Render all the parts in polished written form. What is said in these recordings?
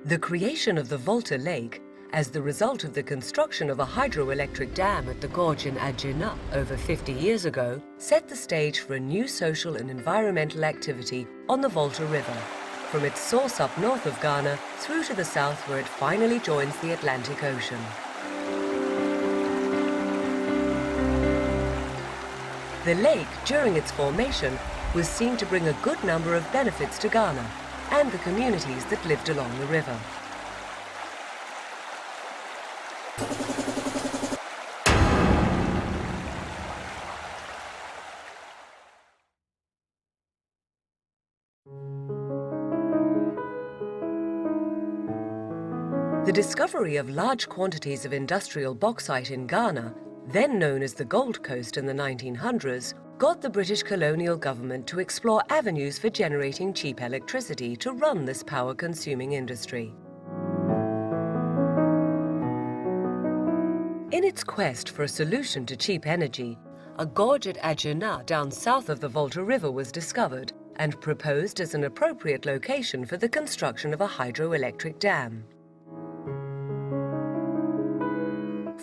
The creation of the Volta Lake, as the result of the construction of a hydroelectric dam at the gorge in Adjuna over 50 years ago, set the stage for a new social and environmental activity on the Volta River, from its source up north of Ghana through to the south where it finally joins the Atlantic Ocean. The lake, during its formation, was seen to bring a good number of benefits to Ghana and the communities that lived along the river. The discovery of large quantities of industrial bauxite in Ghana, then known as the Gold Coast in the 1900s, got the British colonial government to explore avenues for generating cheap electricity to run this power-consuming industry. In its quest for a solution to cheap energy, a gorge at Adjuna down south of the Volta River was discovered and proposed as an appropriate location for the construction of a hydroelectric dam.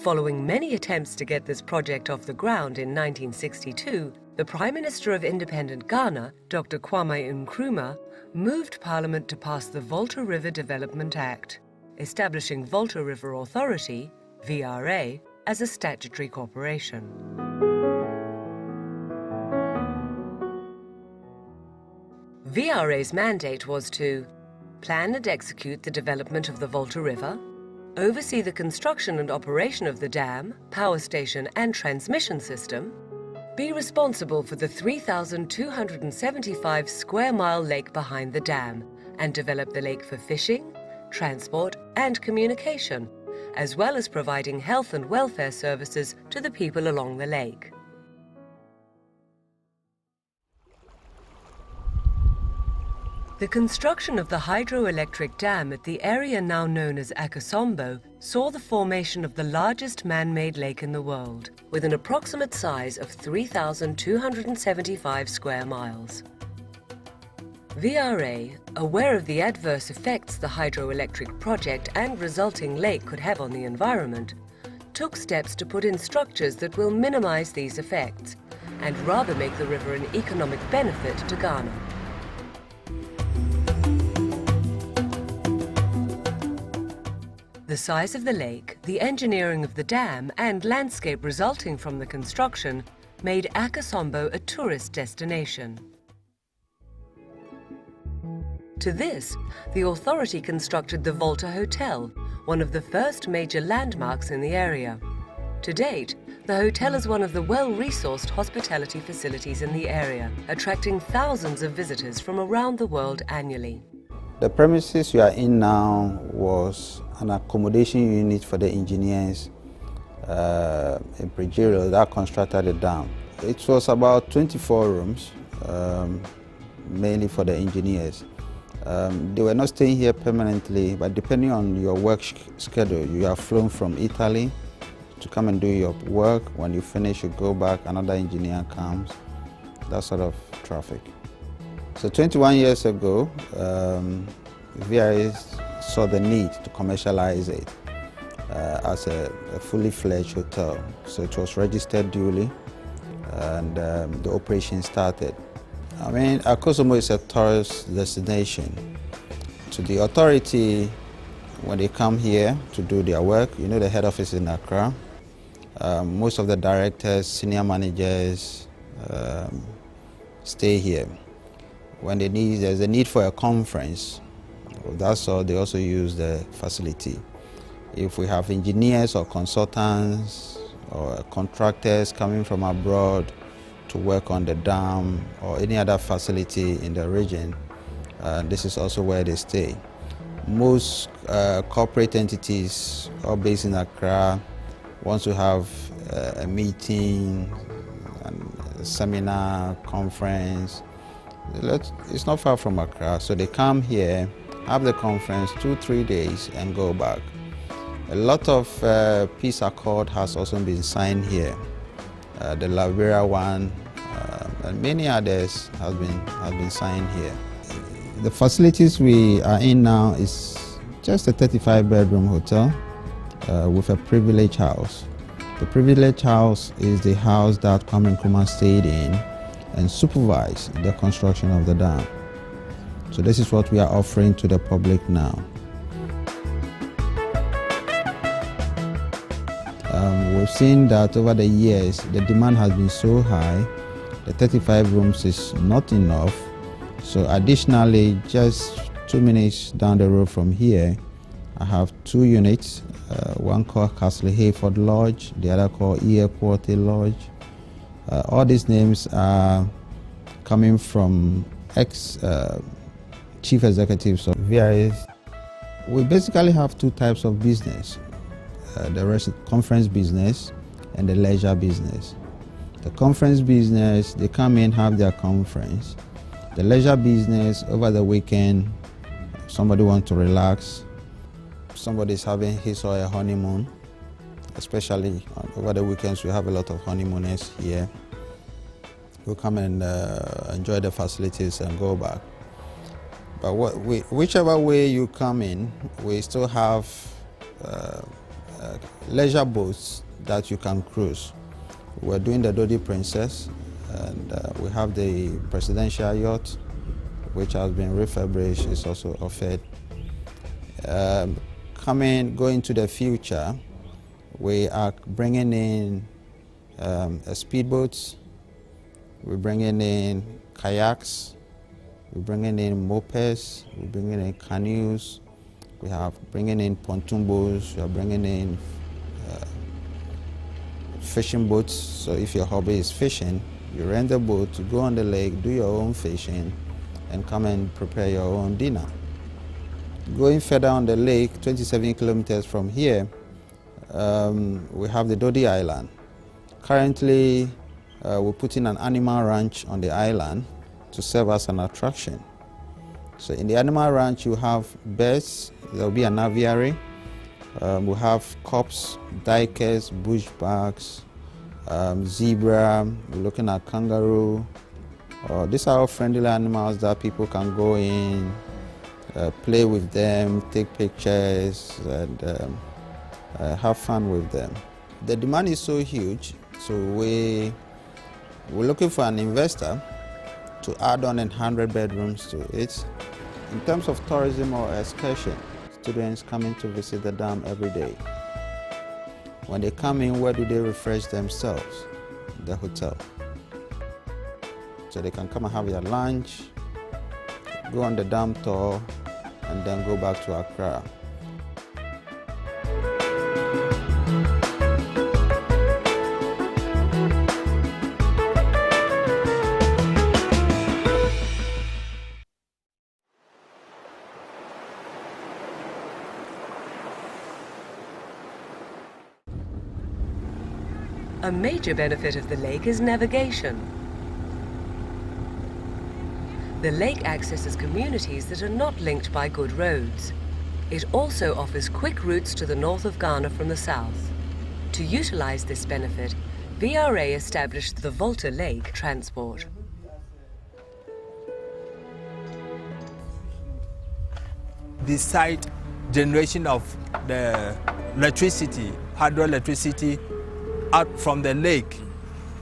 Following many attempts to get this project off the ground in 1962, the Prime Minister of Independent Ghana, Dr. Kwame Nkrumah, moved Parliament to pass the Volta River Development Act, establishing Volta River Authority, VRA, as a statutory corporation. VRA's mandate was to plan and execute the development of the Volta River, oversee the construction and operation of the dam, power station and transmission system, be responsible for the 3,275 square mile lake behind the dam, and develop the lake for fishing, transport and communication, as well as providing health and welfare services to the people along the lake. The construction of the hydroelectric dam at the area now known as Akosombo saw the formation of the largest man-made lake in the world, with an approximate size of 3,275 square miles. VRA, aware of the adverse effects the hydroelectric project and resulting lake could have on the environment, took steps to put in structures that will minimize these effects and rather make the river an economic benefit to Ghana. The size of the lake, the engineering of the dam, and landscape resulting from the construction made Akosombo a tourist destination. To this, the authority constructed the Volta Hotel, one of the first major landmarks in the area. To date, the hotel is one of the well-resourced hospitality facilities in the area, attracting thousands of visitors from around the world annually. The premises you are in now was an accommodation unit for the engineers in Pretoria that constructed the dam. It was about 24 rooms, mainly for the engineers. They were not staying here permanently, but depending on your work schedule, you are flown from Italy to come and do your work. When you finish, you go back, another engineer comes, that sort of traffic. So 21 years ago, VRA saw the need to commercialize it as a fully fledged hotel. So it was registered duly and the operation started. I mean, Akosombo is a tourist destination. To the authority, when they come here to do their work, you know the head office is in Accra. Most of the directors, senior managers stay here. When there's a need for a conference, that's all, they also use the facility. If we have engineers or consultants or contractors coming from abroad to work on the dam or any other facility in the region, this is also where they stay. Most corporate entities are based in Accra want to have a meeting, a seminar, conference. It's not far from Accra, so they come here, have the conference 2-3 days and go back. A lot of peace accord has also been signed here. The Liberia one and many others have been signed here. The facilities we are in now is just a 35-bedroom hotel with a privilege house. The privilege house is the house that Kwame Nkrumah stayed in and supervised the construction of the dam. So this is what we are offering to the public now. We've seen that over the years, the demand has been so high, the 35 rooms is not enough. So additionally, just 2 minutes down the road from here, I have 2 units, one called Castle Hayford Lodge, the other called Equality Lodge. All these names are coming from ex-chief executives of VRA. We basically have 2 types of business. The conference business and the leisure business. The conference business, they come in, have their conference. The leisure business, over the weekend, somebody wants to relax, somebody's having his or her honeymoon, especially over the weekends. We have a lot of honeymooners here who come and enjoy the facilities and go back. But whichever way you come in, we still have leisure boats that you can cruise. We're doing the Dodi Princess, and we have the presidential yacht, which has been refurbished, is also offered. Going to the future, we are bringing in speedboats, we're bringing in kayaks, we're bringing in mopeds, we're bringing in canoes, we have bringing in pontoon boats, we are bringing in fishing boats. So if your hobby is fishing, you rent a boat to go on the lake, do your own fishing, and come and prepare your own dinner. Going further on the lake, 27 kilometers from here, we have the Dodi Island. Currently, we're putting an animal ranch on the island to serve as an attraction. So in the animal ranch, you have birds, there will be an aviary, we have cobs, duikers, bushbacks, zebra, we're looking at kangaroo. These are all friendly animals that people can go in, play with them, take pictures, and have fun with them. The demand is so huge, so we're looking for an investor to add on 100 bedrooms to it. In terms of tourism or excursion, students coming to visit the dam every day. When they come in, where do they refresh themselves? The hotel. So they can come and have their lunch, go on the dam tour, and then go back to Accra. A major benefit of the lake is navigation. The lake accesses communities that are not linked by good roads. It also offers quick routes to the north of Ghana from the south. To utilize this benefit, VRA established the Volta Lake Transport. Beside generation of the electricity, hydroelectricity out from the lake,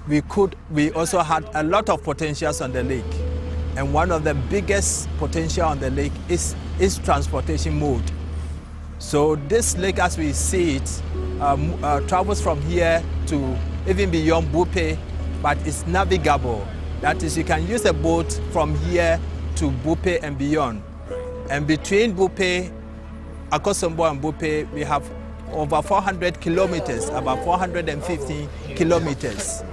we also had a lot of potentials on the lake. And one of the biggest potential on the lake is transportation mode. So this lake, as we see it, travels from here to even beyond Bupe, but it's navigable. That is, you can use a boat from here to Bupe and beyond. And between Bupe, Akosombo and Bupe, we have over 400 kilometers, about 450 kilometers.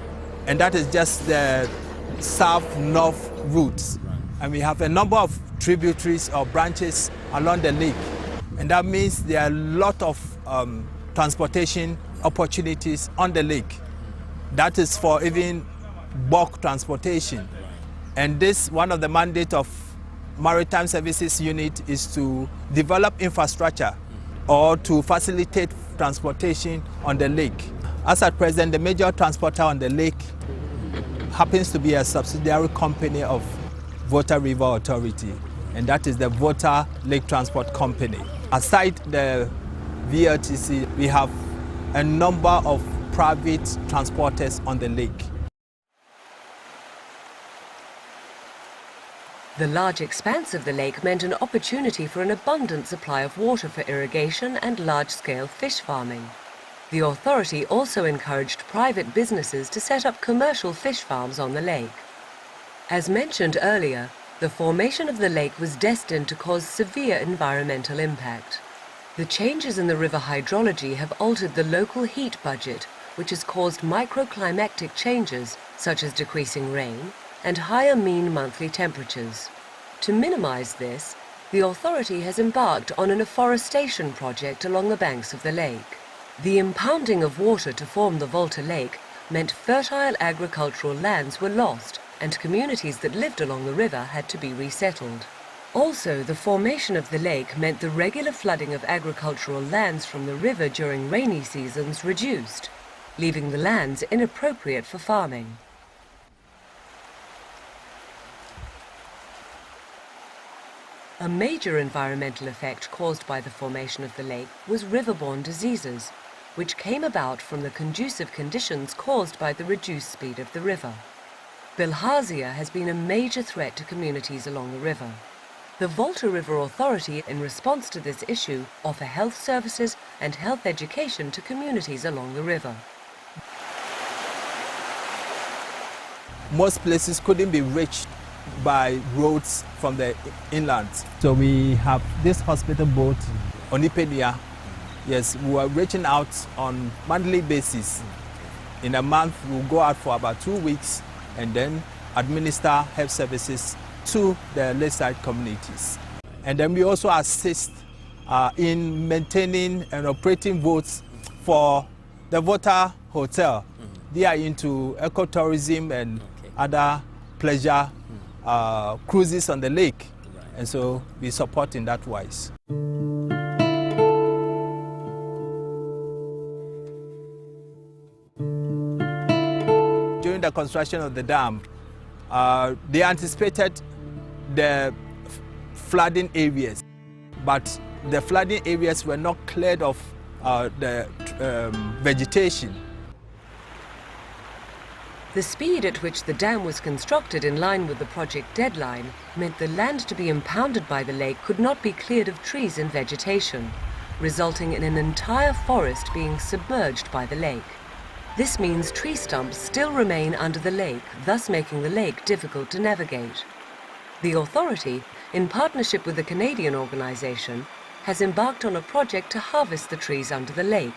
And that is just the south-north routes. And we have a number of tributaries or branches along the lake. And that means there are a lot of transportation opportunities on the lake. That is for even bulk transportation. And this, one of the mandates of Maritime Services Unit is to develop infrastructure or to facilitate transportation on the lake. As at present, the major transporter on the lake happens to be a subsidiary company of Volta River Authority, and that is the Volta Lake Transport Company. Aside the VRTC, we have a number of private transporters on the lake. The large expanse of the lake meant an opportunity for an abundant supply of water for irrigation and large-scale fish farming. The authority also encouraged private businesses to set up commercial fish farms on the lake. As mentioned earlier, the formation of the lake was destined to cause severe environmental impact. The changes in the river hydrology have altered the local heat budget, which has caused microclimatic changes such as decreasing rain and higher mean monthly temperatures. To minimize this, the authority has embarked on an afforestation project along the banks of the lake. The impounding of water to form the Volta Lake meant fertile agricultural lands were lost and communities that lived along the river had to be resettled. Also, the formation of the lake meant the regular flooding of agricultural lands from the river during rainy seasons reduced, leaving the lands inappropriate for farming. A major environmental effect caused by the formation of the lake was riverborne diseases, which came about from the conducive conditions caused by the reduced speed of the river. Bilharzia has been a major threat to communities along the river. The Volta River Authority, in response to this issue, offer health services and health education to communities along the river. Most places couldn't be reached by roads from the inland. So we have this hospital boat, Onipenia. Yes, we are reaching out on monthly basis. In a month, we'll go out for about 2 weeks and then administer health services to the lakeside communities. And then we also assist in maintaining and operating boats for the Volta Hotel. They are into ecotourism and other pleasure cruises on the lake, and so we support in that wise. During the construction of the dam, they anticipated the flooding areas, but the flooding areas were not cleared of the vegetation. The speed at which the dam was constructed in line with the project deadline meant the land to be impounded by the lake could not be cleared of trees and vegetation, resulting in an entire forest being submerged by the lake. This means tree stumps still remain under the lake, thus making the lake difficult to navigate. The authority, in partnership with a Canadian organization, has embarked on a project to harvest the trees under the lake,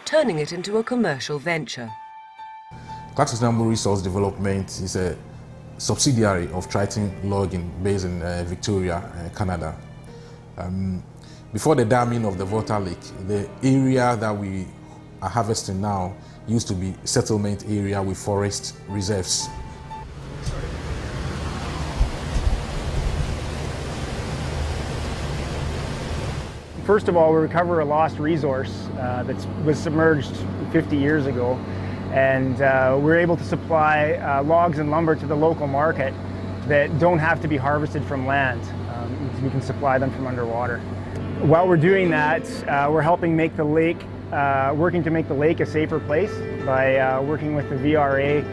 turning it into a commercial venture. Akosombo Resource Development is a subsidiary of Triton Logging based in Victoria, Canada. Before the damming of the Volta Lake, the area that we are harvesting now used to be settlement area with forest reserves. First of all, we recover a lost resource that was submerged 50 years ago. And we're able to supply logs and lumber to the local market that don't have to be harvested from land. We can supply them from underwater. While we're doing that, we're helping make the lake, working to make the lake a safer place by working with the VRA,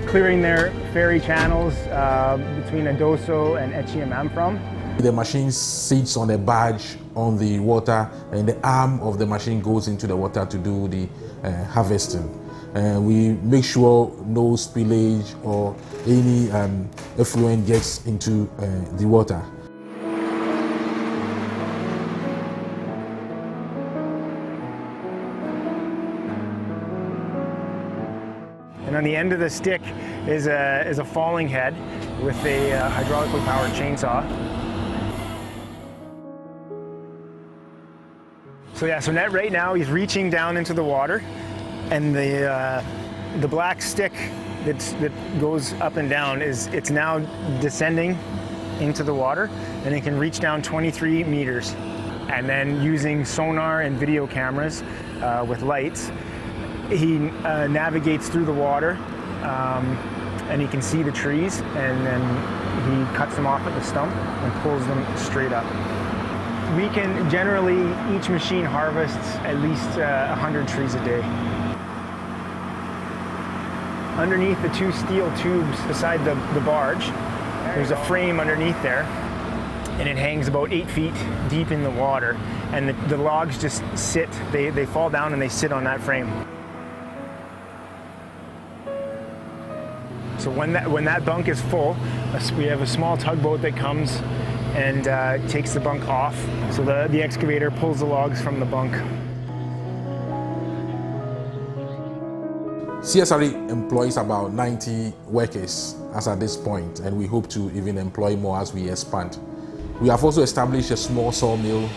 clearing their ferry channels between Adoso and Echiamamfrom. The machine sits on a barge on the water, and the arm of the machine goes into the water to do the harvesting. We make sure no spillage or any effluent gets into the water. And on the end of the stick is a falling head with a hydraulically powered chainsaw. So Ned right now he's reaching down into the water, and the black stick that goes up and down it's now descending into the water, and it can reach down 23 meters. And then using sonar and video cameras with lights, he navigates through the water, and he can see the trees, and then he cuts them off at the stump and pulls them straight up. We can generally, each machine harvests at least 100 trees a day. Underneath the two steel tubes beside the barge, there's a frame underneath there, and it hangs about 8 feet deep in the water. And the logs just sit, they fall down and they sit on that frame. So when that bunk is full, we have a small tugboat that comes and takes the bunk off. So the excavator pulls the logs from the bunk. CSRE employs about 90 workers as at this point, and we hope to even employ more as we expand. We have also established a small sawmill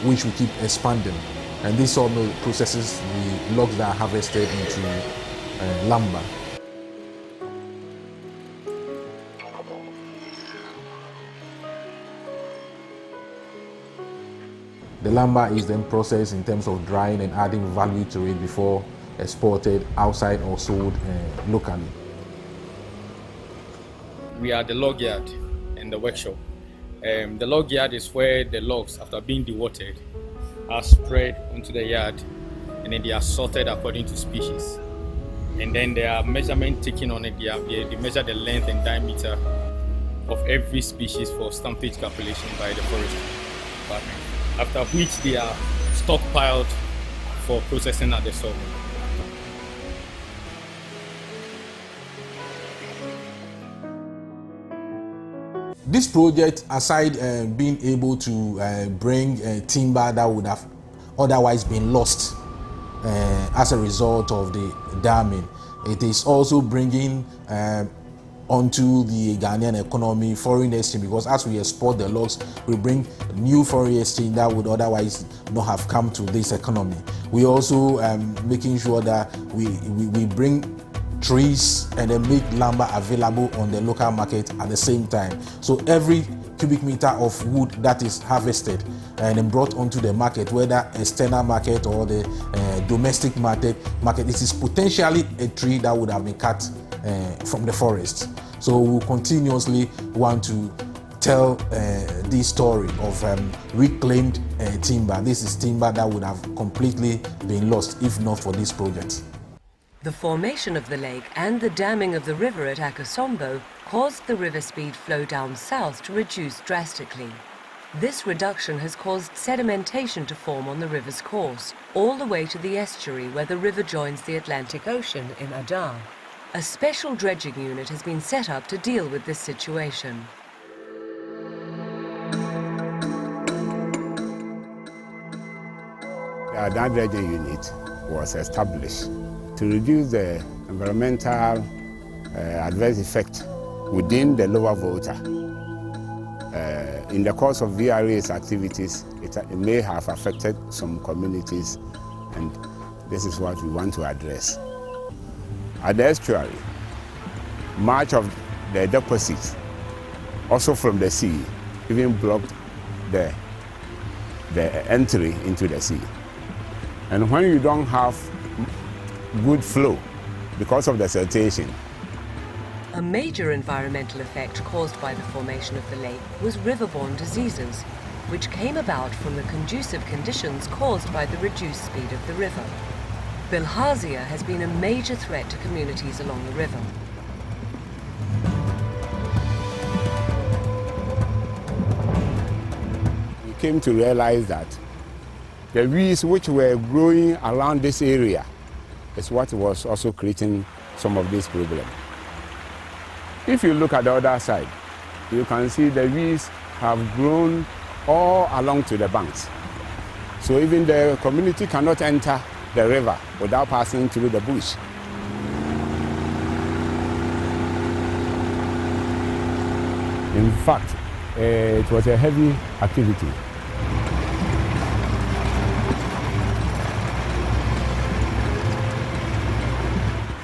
which we keep expanding, and this sawmill processes the logs that are harvested into lumber. The lumber is then processed in terms of drying and adding value to it before exported outside or sold locally. We are the log yard and the workshop. The log yard is where the logs, after being dewatered, are spread onto the yard, and then they are sorted according to species. And then there are measurements taken on it. They measure the length and diameter of every species for stumpage calculation by the forestry department, after which they are stockpiled for processing at the sawmill. This project, aside being able to bring timber that would have otherwise been lost as a result of the damming, it is also bringing onto the Ghanaian economy foreign exchange, because as we export the logs, we bring new foreign exchange that would otherwise not have come to this economy. We also making sure that we bring trees and then make lumber available on the local market at the same time. So every cubic meter of wood that is harvested and then brought onto the market, whether external market or the domestic market, it is potentially a tree that would have been cut from the forest. So we'll continuously want to tell this story of reclaimed timber. This is timber that would have completely been lost if not for this project. The formation of the lake and the damming of the river at Akosombo caused the river speed flow down south to reduce drastically. This reduction has caused sedimentation to form on the river's course, all the way to the estuary where the river joins the Atlantic Ocean in Adar. A special dredging unit has been set up to deal with this situation. The Adar dredging unit was established to reduce the environmental adverse effect within the lower Volta. In the course of VRA's activities, it may have affected some communities, and this is what we want to address. At the estuary, much of the deposits, also from the sea, even blocked the entry into the sea. And when you don't have good flow because of the siltation. A major environmental effect caused by the formation of the lake was riverborne diseases, which came about from the conducive conditions caused by the reduced speed of the river. Bilharzia has been a major threat to communities along the river. We came to realize that the weeds which were growing around this area is what was also creating some of this problem. If you look at the other side, you can see the weeds have grown all along to the banks. So even the community cannot enter the river without passing through the bush. In fact, it was a heavy activity.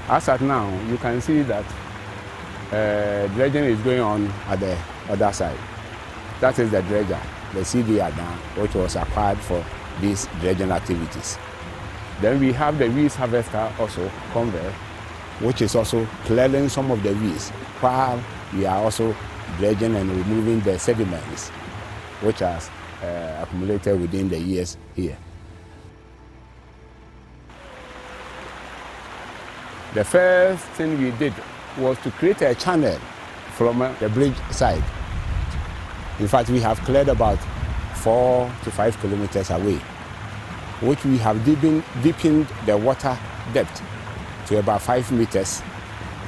As at now, you can see that dredging is going on at the other side. That is the dredger, the CDR now, which was acquired for these dredging activities. Then we have the weeds harvester also, conveyor, which is also clearing some of the weeds, while we are also dredging and removing the sediments, which has accumulated within the years here. The first thing we did was to create a channel from the bridge side. In fact, we have cleared about 4 to 5 kilometers away, which we have deepened the water depth to about 5 meters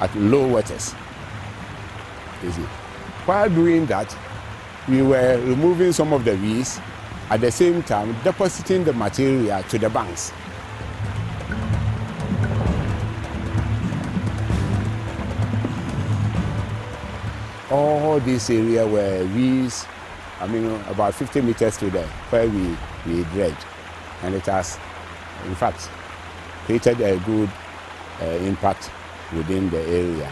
at low waters. While doing that, we were removing some of the weeds, at the same time depositing the material to the banks. All this area were weeds, about 50 meters to there, where we dredged. And it has, in fact, created a good impact within the area.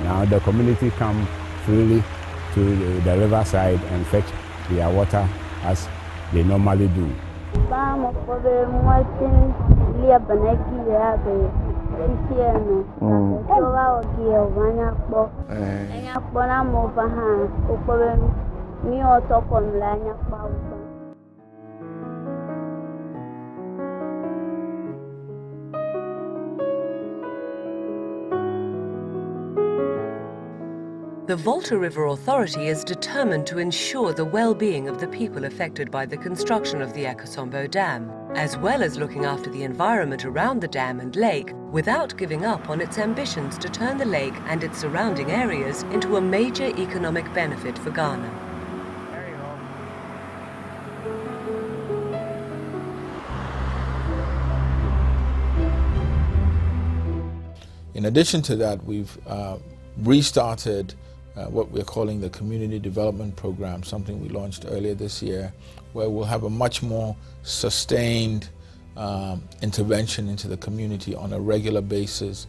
Now the community come freely to the riverside and fetch their water as they normally do. The Volta River Authority is determined to ensure the well-being of the people affected by the construction of the Akosombo Dam, as well as looking after the environment around the dam and lake, without giving up on its ambitions to turn the lake and its surrounding areas into a major economic benefit for Ghana. In addition to that, we've restarted what we're calling the Community Development Program, something we launched earlier this year, where we'll have a much more sustained intervention into the community on a regular basis,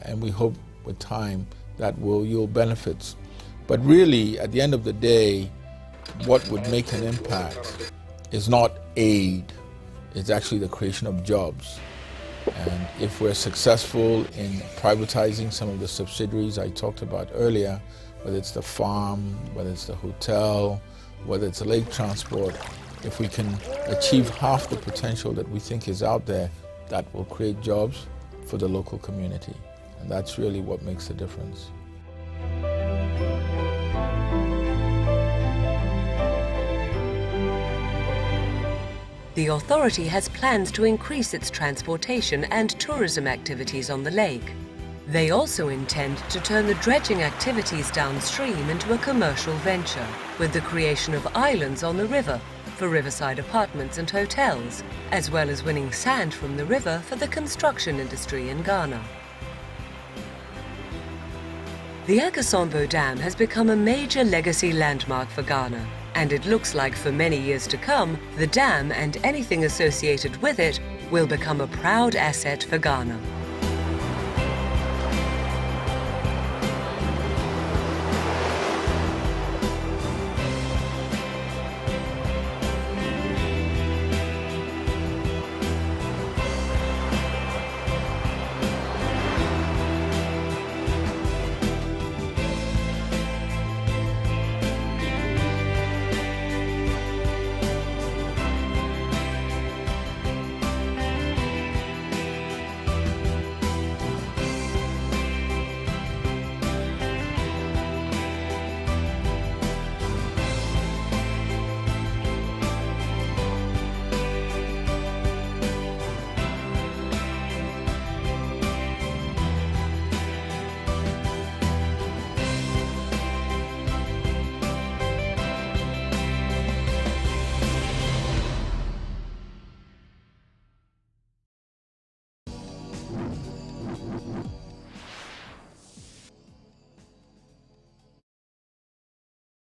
and we hope with time that will yield benefits. But really, at the end of the day, what would make an impact is not aid, it's actually the creation of jobs. And if we're successful in privatizing some of the subsidiaries I talked about earlier, whether it's the farm, whether it's the hotel, whether it's lake transport, if we can achieve half the potential that we think is out there, that will create jobs for the local community. And that's really what makes the difference. The authority has plans to increase its transportation and tourism activities on the lake. They also intend to turn the dredging activities downstream into a commercial venture, with the creation of islands on the river for riverside apartments and hotels, as well as winning sand from the river for the construction industry in Ghana. The Akosombo Dam has become a major legacy landmark for Ghana, and it looks like for many years to come, the dam and anything associated with it will become a proud asset for Ghana.